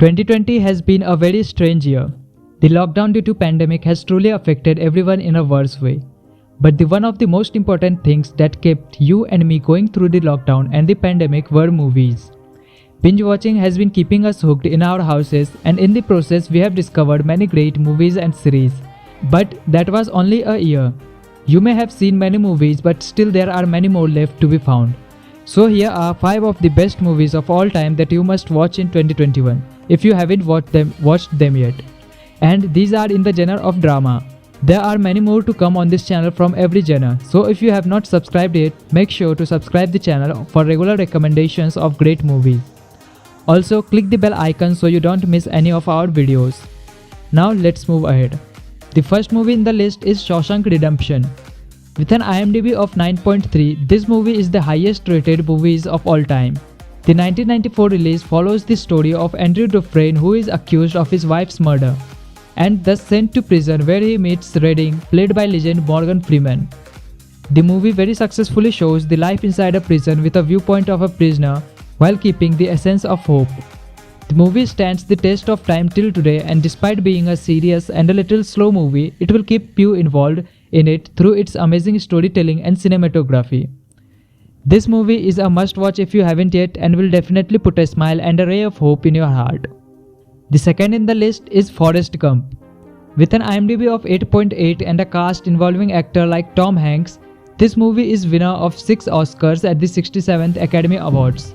2020 has been a very strange year. The lockdown due to pandemic has truly affected everyone in a worse way. But the one of the most important things that kept you and me going through the lockdown and the pandemic were movies. Binge watching has been keeping us hooked in our houses, and in the process we have discovered many great movies and series. But that was only a year. You may have seen many movies, but still there are many more left to be found. So here are 5 of the best movies of all time that you must watch in 2021 if you haven't watched them yet. And these are in the genre of drama. There are many more to come on this channel from every genre, so if you have not subscribed yet, make sure to subscribe the channel for regular recommendations of great movies. Also click the bell icon so you don't miss any of our videos. Now let's move ahead. The first movie in the list is Shawshank Redemption. With an IMDb of 9.3, this movie is the highest rated movies of all time. The 1994 release follows the story of Andrew Dufresne, who is accused of his wife's murder and thus sent to prison, where he meets Redding, played by legend Morgan Freeman. The movie very successfully shows the life inside a prison with a viewpoint of a prisoner while keeping the essence of hope. The movie stands the test of time till today, and despite being a serious and a little slow movie, it will keep you involved in it through its amazing storytelling and cinematography. This movie is a must-watch if you haven't yet, and will definitely put a smile and a ray of hope in your heart. The second in the list is Forrest Gump. With an IMDb of 8.8 and a cast involving actors like Tom Hanks, this movie is winner of 6 Oscars at the 67th Academy Awards.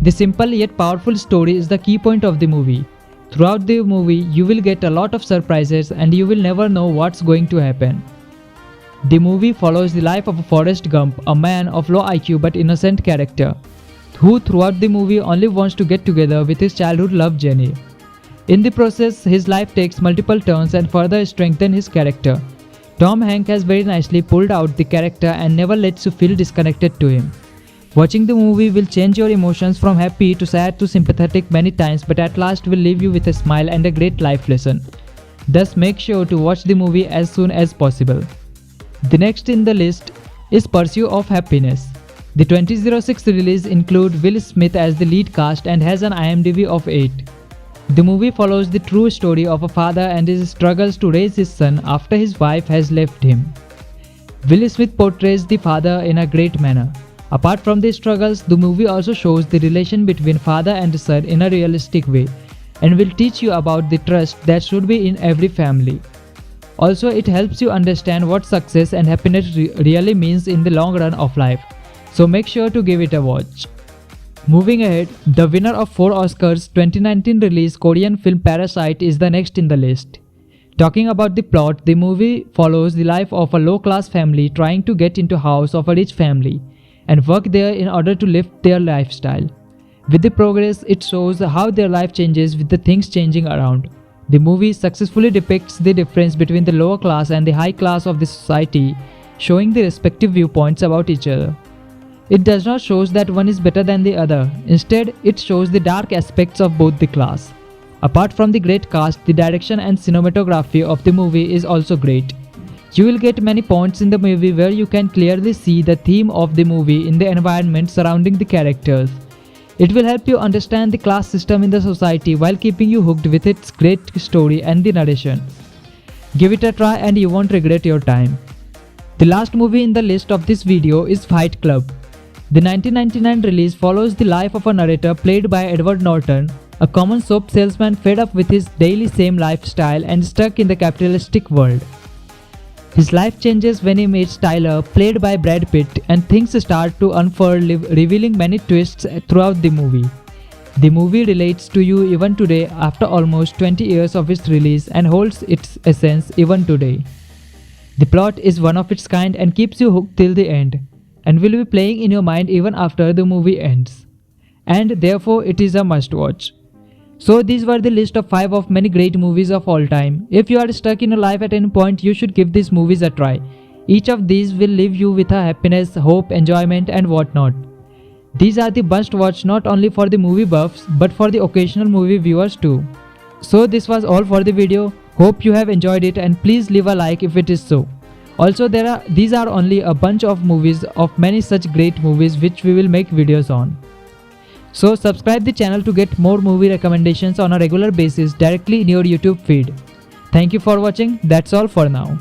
The simple yet powerful story is the key point of the movie. Throughout the movie, you will get a lot of surprises and you will never know what's going to happen. The movie follows the life of Forrest Gump, a man of low IQ but innocent character, who throughout the movie only wants to get together with his childhood love Jenny. In the process, his life takes multiple turns and further strengthens his character. Tom Hanks has very nicely pulled out the character and never lets you feel disconnected to him. Watching the movie will change your emotions from happy to sad to sympathetic many times, but at last will leave you with a smile and a great life lesson. Thus make sure to watch the movie as soon as possible. The next in the list is Pursuit of Happiness. The 2006 release includes Will Smith as the lead cast and has an IMDb of 8. The movie follows the true story of a father and his struggles to raise his son after his wife has left him. Will Smith portrays the father in a great manner. Apart from the struggles, the movie also shows the relation between father and son in a realistic way and will teach you about the trust that should be in every family. Also, it helps you understand what success and happiness really means in the long run of life. So make sure to give it a watch. Moving ahead, the winner of 4 Oscars 2019 release Korean film Parasite is the next in the list. Talking about the plot, the movie follows the life of a low-class family trying to get into house of a rich family and work there in order to lift their lifestyle. With the progress, it shows how their life changes with the things changing around. The movie successfully depicts the difference between the lower class and the high class of the society, showing the respective viewpoints about each other. It does not show that one is better than the other. Instead, it shows the dark aspects of both the class. Apart from the great cast, the direction and cinematography of the movie is also great. You will get many points in the movie where you can clearly see the theme of the movie in the environment surrounding the characters. It will help you understand the class system in the society while keeping you hooked with its great story and the narration. Give it a try and you won't regret your time. The last movie in the list of this video is Fight Club. The 1999 release follows the life of a narrator played by Edward Norton, a common soap salesman fed up with his daily same lifestyle and stuck in the capitalistic world. His life changes when he meets Tyler, played by Brad Pitt, and things start to unfurl, revealing many twists throughout the movie. The movie relates to you even today after almost 20 years of its release and holds its essence even today. The plot is one of its kind and keeps you hooked till the end, and will be playing in your mind even after the movie ends. And therefore it is a must watch. So these were the list of 5 of many great movies of all time. If you are stuck in your life at any point, you should give these movies a try. Each of these will leave you with a happiness, hope, enjoyment and whatnot. These are the must watch not only for the movie buffs but for the occasional movie viewers too. So this was all for the video. Hope you have enjoyed it and please leave a like if it is so. Also these are only a bunch of movies of many such great movies which we will make videos on. So subscribe the channel to get more movie recommendations on a regular basis directly in your YouTube feed. Thank you for watching. That's all for now.